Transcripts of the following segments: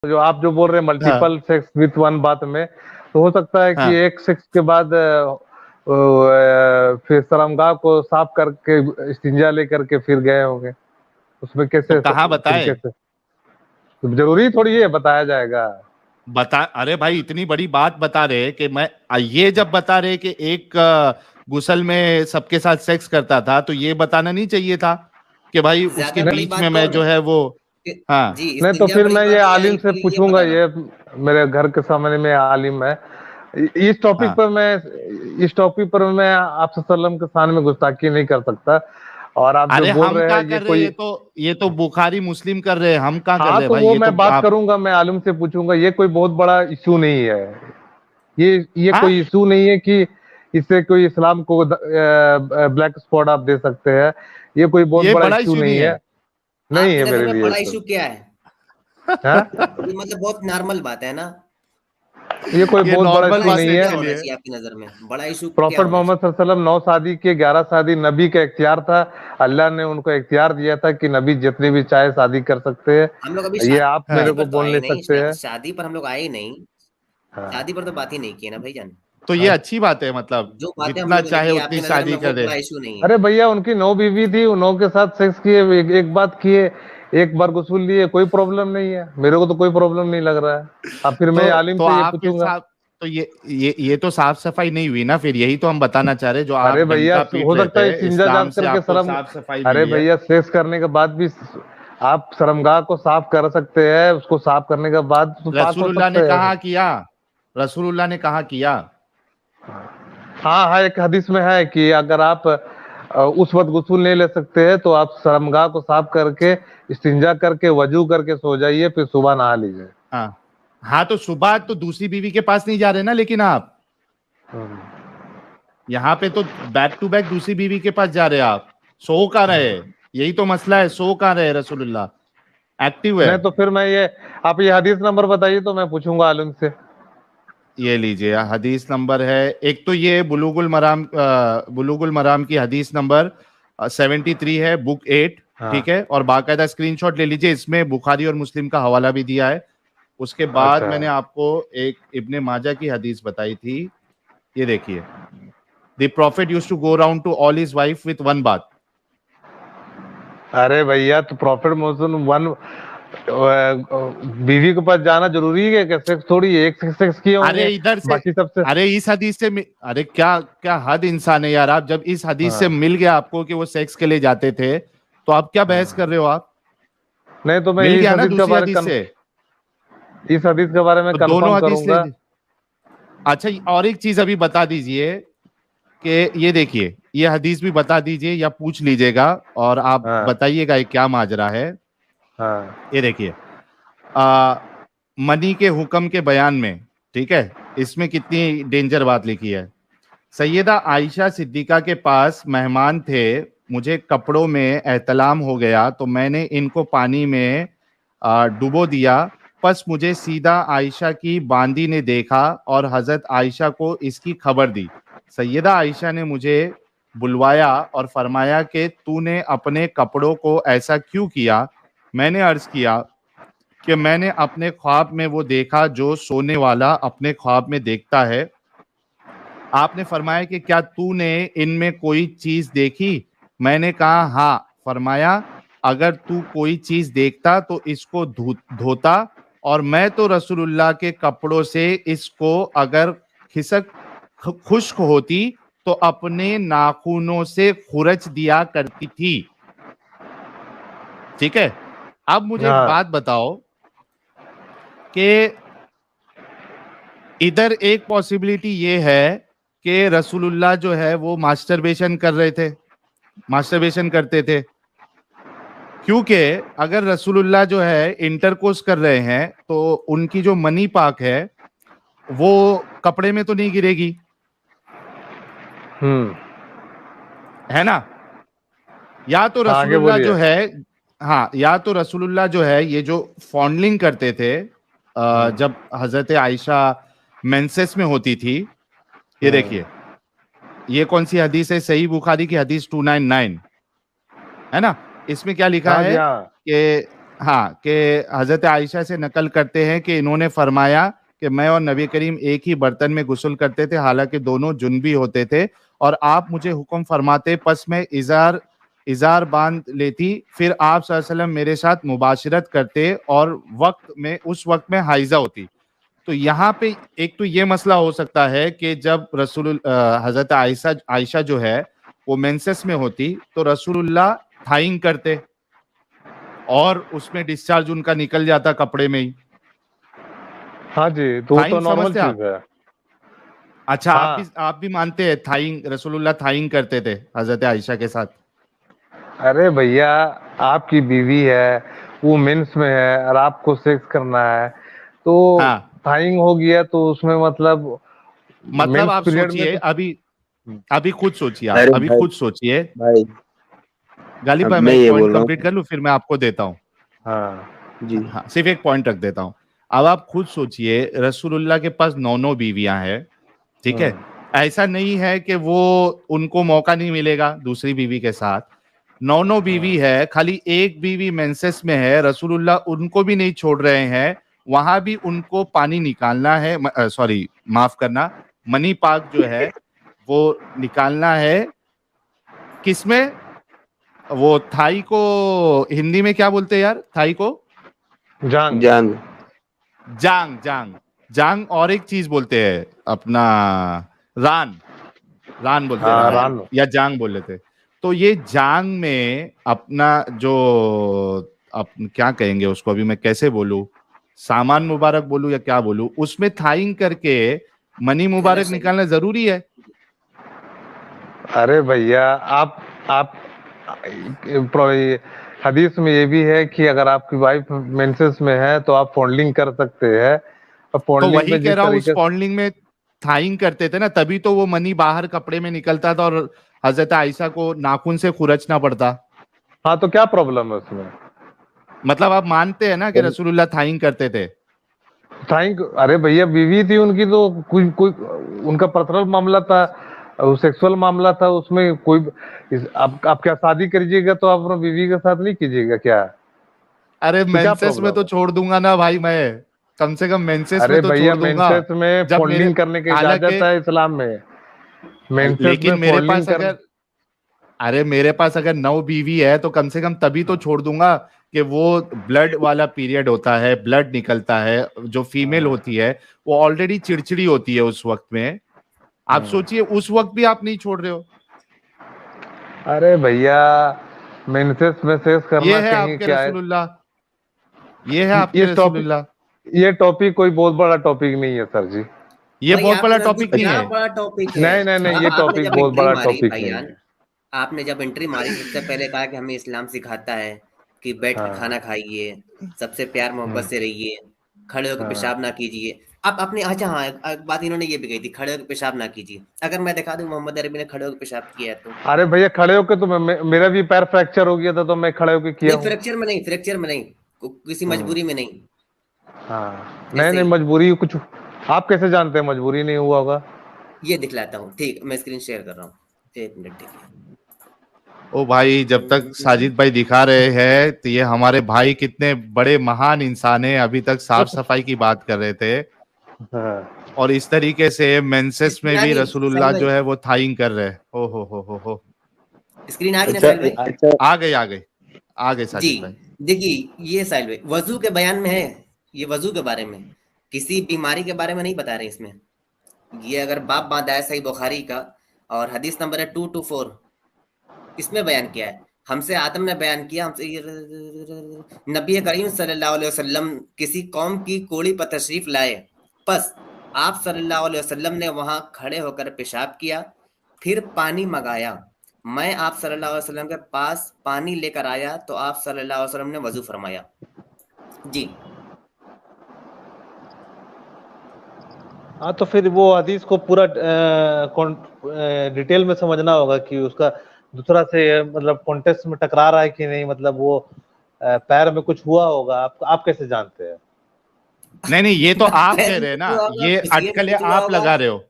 جو آپ جو بول رہے ہیں ملٹیپل سیکس وتھ ون بات میں، تو ہو سکتا ہے کہ ایک سیکس کے بعد پھر شرمگاہ کو صاف کر کے استنجا لے کر کے پھر گئے ہوں گے. اس میں کیسے کہاں بتائے؟ ضروری تھوڑی ہے بتایا جائے گا. ارے بھائی اتنی بڑی بات بتا رہے کہ میں یہ جب بتا رہے کہ ایک غسل میں سب کے ساتھ سیکس کرتا تھا تو یہ بتانا نہیں چاہیے تھا کہ بھائی اس کے بیچ میں جو ہے وہ. ہاں نہیں تو پھر میں یہ عالم سے پوچھوں گا، یہ میرے گھر کے سامنے میں عالم ہے اس ٹاپک پر. میں اس ٹاپک پر میں آپ صلی اللہ علیہ وسلم کے سامنے میں گستاخی نہیں کر سکتا. اور آپ جو بول رہے ہیں یہ تو بخاری مسلم کر رہے ہیں، ہم کہاں کر رہے ہیں تو بھائی؟ وہ یہ میں تو بات آپ کروں گا، میں عالم سے پوچھوں گا. یہ کوئی بہت بڑا ایشو نہیں ہے. یہ کوئی ایشو نہیں ہے کہ اس سے کوئی اسلام کو بلیک اسپاٹ آپ دے سکتے ہیں. یہ کوئی بہت بڑا ایشو نہیں ہے. نہیں ہے میرے لیے. بڑا ایشو کیا ہے؟ یہ مطلب بہت نارمل بات ہے نا. یہ کوئی بہت بڑا ایشو نہیں ہے. آپ کی نظر میں بڑا ایشو پروفٹ محمد صلی اللہ علیہ وسلم 9 شادی کے 11 شادی نبی کا اختیار تھا. اللہ نے ان کو اختیار دیا تھا کہ نبی جتنی بھی چاہے شادی کر سکتے ہیں. ہم لوگ ابھی یہ آپ میرے کو بول نہیں سکتے ہیں. شادی پر ہم لوگ آئے ہی نہیں. شادی پر تو بات ہی نہیں کی نا بھائی جان. تو یہ اچھی بات ہے، مطلب جو باتیں ہم جتنا لوگ نے چاہے کی آپ اتنی کی نظر شادی میں کر وہ دے. بڑا ایشو نہیں ہے. ارے بھیا ان کی 9 بیوی تھی، 9 کے ساتھ سیکس کیے، ایک بات کیے، ایک بار غسل لیے، کوئی پرابلم نہیں ہے. میرے کو تو کوئی پرابلم نہیں لگ رہا ہے. اب پھر میں عالم تو سے یہ آپ کے پوچھوں گا. ساتھ تو یہ تو صاف صفائی نہیں ہوئی نا. پھر یہی تو ہم بتانا چاہ رہے جو آپ ارے بھیا ڈنکا پیٹ ہو رہے سکتا ہے تھے، استنجا اسلام جاب سے کر کے آپ کو صاف صفائی ارے ملی ہے. بھیا سیکس کرنے کے بعد بھی آپ شرمگاہ کو صاف کر سکتے ہیں. اس کو صاف کرنے کے بعد تو پاک رسول ہو اللہ نے سکتے ہیں. کہا کیا، رسول اللہ نے کہا کیا. ہاں ایک حدیث میں ہے کہ اگر آپ اس وقت غسل نہیں لے سکتے ہیں تو آپ شرمگاہ کو صاف کر کے استنجا کر کے وضو کر کے سو جائیے، پھر صبح نہا لیجیے. ہاں تو صبح تو دوسری بیوی کے پاس نہیں جا رہے نا. لیکن آپ یہاں پہ تو بیک ٹو بیک دوسری بیوی کے پاس جا رہے. آپ سو کہاں رہے؟ یہی تو مسئلہ ہے، سو کہاں رہے رسول اللہ؟ ایکٹیو ہے. نہیں تو پھر میں آپ یہ حدیث نمبر بتائیے تو میں پوچھوں گا عالم سے. یہ لیجئے حدیث نمبر ہے، ایک تو یہ بلوغ المرام کی حدیث نمبر 73 ہے، بک 8. ٹھیک ہے، اور باقاعدہ اسکرین شاٹ لے لیجئے. اس میں بخاری اور مسلم کا حوالہ بھی دیا ہے. اس کے بعد میں نے آپ کو ایک ابن ماجہ کی حدیث بتائی تھی. یہ دیکھیے، The prophet used to go around to all his wife with one bath. ارے بھیا تو پروفٹ محمد بیوی کے پاس جانا ضروری ہے کہ سیکس تھوڑی ہے. ایک سیکس کیے ہوں گے باقی سب سے. ارے اس حدیث سے ارے کیا حد انسان ہے یار آپ. جب اس حدیث سے مل گیا آپ کو کہ وہ سیکس کے لیے جاتے تھے تو آپ کیا بحث کر رہے ہو آپ؟ نہیں تو میں مل اس گیا نا حدیث دوسری حدیث سے. اس حدیث کے بارے میں دونوں کنفرم حدیث کروں لے. گا. اچھا اور ایک چیز ابھی بتا دیجئے کہ یہ دیکھیے، یہ حدیث بھی بتا دیجئے یا پوچھ لیجئے گا اور آپ بتائیے گا یہ کیا ماجرا ہے. یہ دیکھیے، منی کے حکم کے بیان میں، ٹھیک ہے، اس میں کتنی ڈینجر بات لکھی ہے. سیدہ عائشہ صدیقہ کے پاس مہمان تھے. مجھے کپڑوں میں احتلام ہو گیا تو میں نے ان کو پانی میں ڈبو دیا. پس مجھے سیدہ عائشہ کی باندی نے دیکھا اور حضرت عائشہ کو اس کی خبر دی. سیدہ عائشہ نے مجھے بلوایا اور فرمایا کہ تو نے اپنے کپڑوں کو ایسا کیوں کیا؟ میں نے عرض کیا کہ میں نے اپنے خواب میں وہ دیکھا جو سونے والا اپنے خواب میں دیکھتا ہے. آپ نے فرمایا کہ کیا تو نے ان میں کوئی چیز دیکھی؟ میں نے کہا ہاں. فرمایا اگر تو کوئی چیز دیکھتا تو اس کو دھوتا، اور میں تو رسول اللہ کے کپڑوں سے اس کو اگر خشک ہوتی تو اپنے ناخنوں سے خرچ دیا کرتی تھی. ٹھیک ہے، اب مجھے ایک بات بتاؤ کہ ادھر ایک پاسبلٹی یہ ہے کہ رسول اللہ جو ہے وہ ماسٹربیشن کرتے تھے. کیونکہ اگر رسول اللہ جو ہے انٹرکورس کر رہے ہیں تو ان کی جو منی پاک ہے وہ کپڑے میں تو نہیں گرے گی، ہے نا؟ یا تو رسول اللہ جو ہے یا تو رسول اللہ جو ہے یہ جو فونڈلنگ کرتے تھے جب حضرت عائشہ مینسس میں ہوتی تھی. یہ دیکھیے، یہ کون سی حدیث ہے؟ صحیح بخاری کی حدیث 299 ہے نا. اس میں کیا لکھا ہے کہ हाँ कि हजरत आयशा से नकल करते हैं कि इन्होंने फरमाया कि मैं और नबी करीम एक ही बर्तन में गुस्ल करते थे, हालांकि दोनों जुनबी होते थे, और आप मुझे हुक्म फरमाते, पस मैं इजार बांध लेती, फिर आप सल्लल्लाहु अलैहि वसल्लम मेरे साथ मुबाशरत करते और उस वक्त में हाइजा होती। तो यहाँ पे एक तो ये मसला हो सकता है कि जब हजरत आयशा जो है वो मेंसेस में होती तो रसूलुल्लाह थाइंग करते और उसमें डिस्चार्ज उनका निकल जाता कपड़े में ही। हाँ जी, तो वो तो थाइंग नॉर्मल समझते आप? चीज है। अच्छा, हाँ। आप भी मानते हैं थाइंग, रसूलुल्लाह थाइंग करते थे हजरत आयशा के साथ? अरे भैया, आपकी बीवी है, वो मेंस में है और आपको सेक्स करना है, तो हाँ, थाइंग हो गया तो उसमें मतलब मतलब मेंस आप पीरियड में सोचिए, तो अभी खुद सोचिए, आप अरे अभी भाई, खुद सोचिए। भाई गालिब अब भाई, मैं मैं एक ये पॉइंट बोल रहा कंप्लीट हूँ। कर लूं, फिर मैं आपको देता हूँ। हाँ जी हाँ, सिर्फ एक पॉइंट रख देता हूँ। अब आप खुद सोचिए, रसूलुल्लाह के पास 9 बीवियां हैं, ठीक है? ऐसा नहीं है कि वो उनको मौका नहीं मिलेगा दूसरी बीवी के साथ। 9 बीवी है, खाली एक बीवी मेंसेस में है, रसूलुल्लाह उनको भी नहीं छोड़ रहे हैं, वहां भी उनको पानी निकालना है, सॉरी माफ करना, मनी पाक जो है वो निकालना है। किसमें? वो थाई को हिंदी में क्या बोलते हैं यार, थाई को? जांग। जांग। जांग, जांग, जांग, और एक चीज बोलते हैं अपना, रान बोलते हैं, हाँ, रान रान। या जांग बोल लेते हैं। तो ये जांग में अपना जो क्या कहेंगे उसको, अभी मैं कैसे बोलूं, सामान मुबारक बोलूं या क्या बोलूं, उसमें थाइंग करके मनी मुबारक निकालना जरूरी है। अरे भैया, आप हदीस में ये भी है कि अगर आपकी वाइफ मेंसेस में है तो आप फॉन्डलिंग कर सकते हैं, और तो फॉन्डलिंग वही में कह जिस रहा हूँ, उस तरीके से, फॉन्डलिंग में थाइंग करते थे ना, तभी तो वो मनी बाहर कपड़े में निकलता था और हजरत आयशा को नाखून से खुरचना पड़ता। हाँ तो क्या प्रॉब्लम है उसमें? मतलब आप मानते हैं ना कि रसूलुल्लाह थाइंग करते थे? अरे भैया, बीवी थी उनकी, तो कोई कोई उनका पर्सनल मामला था, सेक्सुअल मामला था, उसमें कोई आप क्या शादी करिएगा तो आप अपनी बीवी के साथ नहीं कीजिएगा क्या? अरे तो क्या मेंसेस में प्रॉब्लम तो है? छोड़ दूंगा ना भाई, मैं कम से कम मेंसेस में अरे तो भैया, छोड़ दूंगा। मेंसेस में जब मेरे, फॉन्डलिंग करने की हालांकि इजाजत है इस्लाम में। मेंसेस में लेकिन मेरे फॉन्डलिंग पास कर। अगर, अरे मेरे पास अगर 9 बीवी है तो कम से कम तभी तो छोड़ दूंगा कि वो ब्लड वाला पीरियड होता है, ब्लड निकलता है, जो फीमेल होती है वो ऑलरेडी चिड़चिड़ी होती है उस वक्त में। आप सोचिए, उस वक्त भी आप नहीं छोड़ रहे हो। अरे भैया, मेंसेस में सेक्स ये करना है कहीं आपके क्या है? रसूलुल्लाह, ये है ये आपके टॉपिक रसूलुल्लाह। ये टॉपिक कोई बहुत बड़ा टॉपिक नहीं है सर जी। ये भाई बहुत आपके बड़ा नजदीक टॉपिक नहीं क्या है। बड़ा टॉपिक है? नहीं नहीं नहीं, ये आपने टॉपिक जब बहुत एंट्री बड़ा मारी टॉपिक नहीं भाईजान, है। आपने जब एंट्री मारी सबसे पहले कहा कि हमें इस्लाम सिखाता है कि बैठ के खाना हाँ खाइए, सबसे प्यार मोहब्बत से रहिए, खड़े होकर हाँ। पेशाब ना कीजिए। आप अपने, अच्छा हाँ, एक बात इन्होंने ये भी कही थी, खड़े होकर पेशाब ना कीजिए। अगर मैं दिखा दूं मोहम्मद अरबी ने खड़े होकर पेशाब किया है तो? अरे भैया, खड़े होके तो मेरा भी पैर फ्रैक्चर हो गया था, तो मैं खड़े होके किया नहीं, हूँ। फ्रैक्चर में नहीं, फ्रैक्चर में नहीं, किसी मजबूरी में नहीं, हाँ, नहीं ऐसे नहीं, ही। मजबूरी कुछ, आप कैसे जानते हैं मजबूरी नहीं हुआ होगा? ये दिखलाता हूँ, ठीक, मैं स्क्रीन शेयर कर रहा हूँ, 1 मिनट देखिए। ओ भाई, जब तक साजिद भाई दिखा रहे हैं तो ये हमारे भाई कितने बड़े महान इंसान है, अभी तक साफ सफाई की बात कर रहे थे हाँ। और इस तरीके से मेंसेस में भी यानी रसूलुल्लाह साहिल जो भाई, है वो थाइंग कर रहे हैं। ओ हो। स्क्रीन आ गई ना अच्छा साहिल भाई? अच्छा। आ गए जी, साजिद भाई। देखिए ये साहिल भाई वजू के बयान में है, ये वजू के बारे में, किसी बीमारी के बारे में नहीं बता रहे इसमें। ये अगर बाप बांधा है सही बुखारी का, और हदीस नंबर है 224, इसमें बयान किया है। हमसे आदम ने बयान किया, हमसे नबी करीम सल्लल्लाहु अलैहि वसल्लम किसी कौम की कोड़ी पर तशरीफ लाए, बस आप सल्लल्लाहु अलैहि वसल्लम ने वहां खड़े होकर पेशाब किया, फिर पानी मंगाया, मैं आप सल्लल्लाहु अलैहि वसल्लम के पास पानी लेकर आया तो आप सल्लल्लाहु अलैहि वसल्लम ने वजू फरमाया। जी हाँ, तो फिर वो हदीस को पूरा डिटेल में समझना होगा कि उसका दूसरा से मतलब कॉन्टेक्स्ट में टकरा रहा है कि नहीं, मतलब वो पैर में कुछ हुआ होगा, आप कैसे जानते हैं? नहीं, ये तो आप कह रहे हैं ना, ये अटकलें आप लगा रहे हो,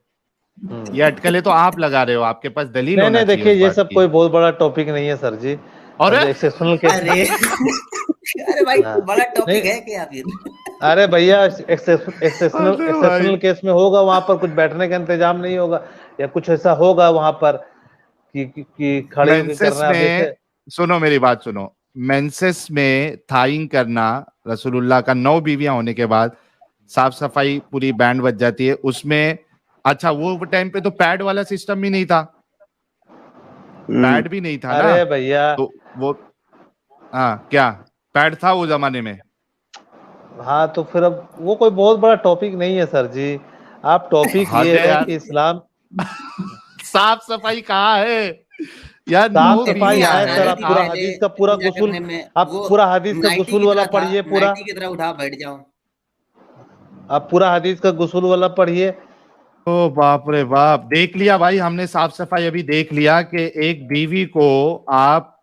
ये अटकलें तो आप लगा रहे हो, आपके पास दलील होना नहीं, चाहिए देखिए उस ये बात सब की। कोई बहुत बड़ा टॉपिक नहीं है सर जी, और एक्सेप्शनल केस। अरे अरे भाई हाँ। बड़ा टॉपिक नहीं। है क्या फिर? अरे भैया एक्सेप्शनल केस में होगा, वहां पर कुछ बैठने का इंतजाम नहीं होगा, या कुछ ऐसा होगा वहां पर कि खड़े होकर मेंसेस करना। अब में जैसे सुनो मेरी बात सुनो, मेंसेस में थाइंग करना, रसूलुल्लाह का 9 बीवियां होने के बाद साफ सफाई पूरी बैंड बज जाती है उसमें। अच्छा वो टाइम पे तो पैड वाला सिस्टम भी नहीं था, पैड भी नहीं था ना, अरे भैया, तो वो हाँ क्या पैड था वो जमाने में? हाँ तो फिर अब वो कोई बहुत बड़ा टॉपिक नहीं है सर जी। आप टॉपिक हद ये है है यार। कि इस्लाम साफ सफाई कहाँ है यार? साफ 9 सफाई बीवियां है हैं। सर। आप थी पूरा पहले हदीस का पूरा पूजा गुस्ल, करने में, आप वो पूरा हदीस का नाइटी गुस्ल की वाला तरह था, पढ़िए पूरा, नाइटी की तरह उठा बैठ जाओ। आप पूरा हदीस का गुस्ल वाला पढ़िए। ओ बाप रे बाप, देख लिया भाई हमने साफ सफाई अभी देख लिया कि एक बीवी को आप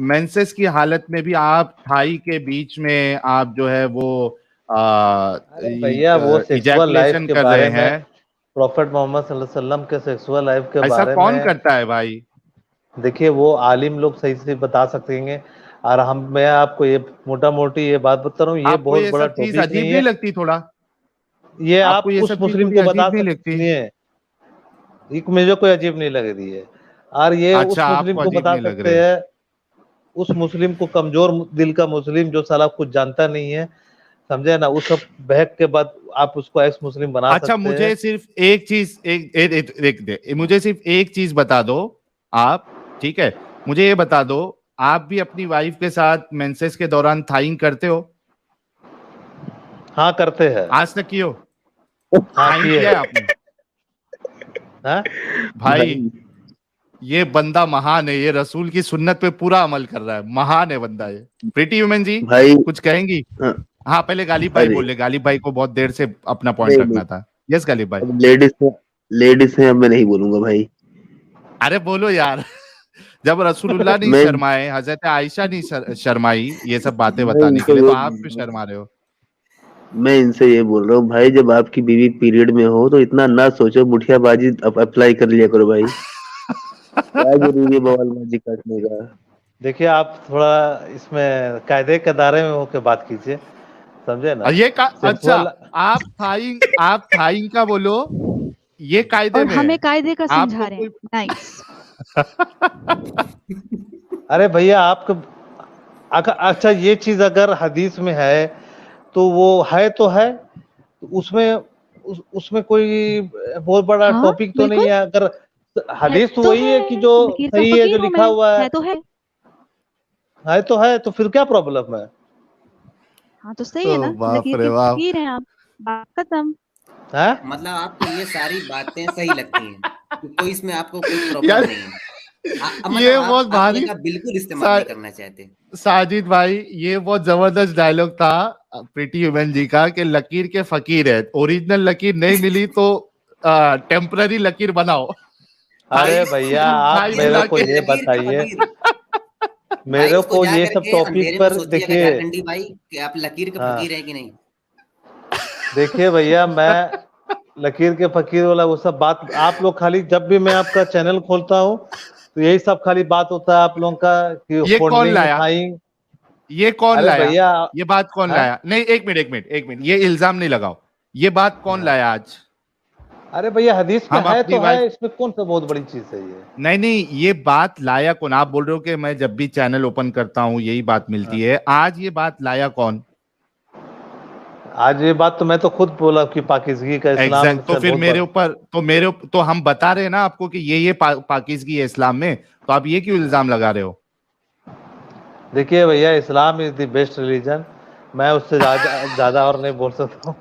मेंसेस की हालत में भी आप थाई के बीच में आप जो है वो अरे भैया वो सेक्सुअल लाइफ इजैकुलेशन के कर रहे बारे में, हैं। प्रॉफेट मोहम्मद सल्लल्लाहु अलैहि वसल्लम के सेक्सुअल लाइफ के ऐसा बारे कौन में करता है भाई? देखिए वो आलिम लोग सही से बता सकेंगे। और मैं आपको ये मोटा मोटी ये बात बता रहा हूँ, ये आपको बहुत ये बड़ा सब चीज टॉपिक अजीब नहीं नहीं है। लगती थोड़ा? ये आपको आप ये उस सब चीज मुस्लिम थोड़ी को बता अजीब नहीं सकते, लगती? सुनिए, एक मुझे कोई अजीब नहीं लग रही है। और ये अच्छा उस मुस्लिम आपको को अजीब बता नहीं लग सकते रहे? हैं, उस मुस्लिम को, कमजोर दिल का मुस्लिम जो साला कुछ जानता नहीं है, समझे ना, उस सब बहक के बाद आप उसको एक्स मुस्लिम बना अच्छा सकते हैं। मुझे सिर्फ एक चीज मुझे सिर्फ एक चीज बता दो आप, ठीक है? मुझे ये बता दो, आप भी अपनी वाइफ के साथ मेंसेस के दौरान थाइंग करते हो? हाँ करते हैं। आज तक कियो? हाँ थाइंग किए किया है हैं। आपने? हाँ भाई ये बंदा महान है, ये रसूल की सुन्नत पे पूरा अमल कर रहा है, महान है बंदा ये। प्रीति वुमेन जी भाई कुछ कहेंगी? हाँ, हाँ पहले गालिब भाई अरे बोल ले, गालिब भाई को बहुत देर से अपना पॉइंट नहीं नहीं, रखना था। यस गालिब भाई। अब लेडीज है, अब मैं नहीं बोलूंगा भाई। अरे बोलो यार जब रसूलुल्लाह नहीं मैं शर्माए, हजरत आयशा नहीं शर्माई ये सब बातें मैं बताने के इनको लिए, ये तो आप बोल क्यों रहा हूँ, शर्मा रहे हो? मैं इनसे ये बोल रहा हूँ भाई, जब आपकी बीवी पीरियड में हो तो इतना ना सोचो, मुठियाबाजी अप्लाई कर लिया करो भाई। क्या जरूरी है बवालबाजी काटने का? देखिए आप थोड़ा इसमें कायदे के दायरे में होकर बात कीजिए, समझे ना। अच्छा सेक्सुअल, आप थाइंग का बोलो, ये कायदे और में हमें है। कायदे का आपको समझा रहे हैं। कोई नाइस। अरे भैया आपको अच्छा ये चीज अगर हदीस में है तो वो है तो है, उसमें उसमें कोई बहुत बड़ा हाँ, टॉपिक तो नहीं बिल्कुल है। अगर है हदीस तो तो वही है कि जो लकीर का सही है, जो फकीर हूँ लिखा मैं, हुआ है तो है। तो फिर क्या प्रॉब्लम है? हाँ तो सही है ना, बाप लकीर रे के बाप। फकीर हैं आप, बात खत्म। है मतलब आपको ये सारी बातें सही लगती हैं, तो कोई इसमें आपको कोई प्रॉब्लम यार नहीं है। मतलब ये आप बहुत भारी इनका बिल्कुल इस्तेमाल नहीं करना चाहते। साजिद भाई, ये बहुत जबरदस्त डायलॉग था प्रीति वुमेन जी का कि लकीर के फकीर है, ओरिजिनल लकीर नहीं मिली तो टेम्पररी लकीर बनाओ। अरे भैया आप भाई मेरे मिला को के ये लकीर का बताइए, फकीर। भाई मेरे उसको को जा ये सब करके टॉपिक अंधेरे में पर सोचिएगा देखिए, झारखंडी भाई कि आप लकीर के हाँ फकीर है कि नहीं। देखिए भैया, मैं लकीर के फकीर वाला वो सब बात, आप लोग खाली जब भी मैं आपका चैनल खोलता हूँ तो यही सब खाली बात होता है आप लोगों का कि ये कौन फोल्डिंग लाया? थाइंग। ये कौन अरे लाया? भैया ये बात कौन हाँ? लाया? नहीं एक मिनट, ये इल्जाम नहीं लगाओ, ये बात कौन लाया आज? अरे भैया हदीस में हम है अपनी तो वाइफ, है, इसमें कौन सा बहुत बड़ी चीज है ये? नहीं ये बात लाया कौन? आप बोल रहे हो कि मैं जब भी चैनल ओपन करता हूँ यही बात मिलती है, आज ये बात लाया कौन? आज ये बात तो मैं तो खुद बोला कि पाकिज़गी का इस्लाम एग्जैक्ट, तो फिर तो हम बता रहे हैं ना आपको कि ये पाकिज़गी है इस्लाम में, तो आप ये क्यों इल्जाम लगा रहे हो? देखिए भैया, Islam is the best religion, मैं उससे ज्यादा और नहीं बोल सकता हूँ।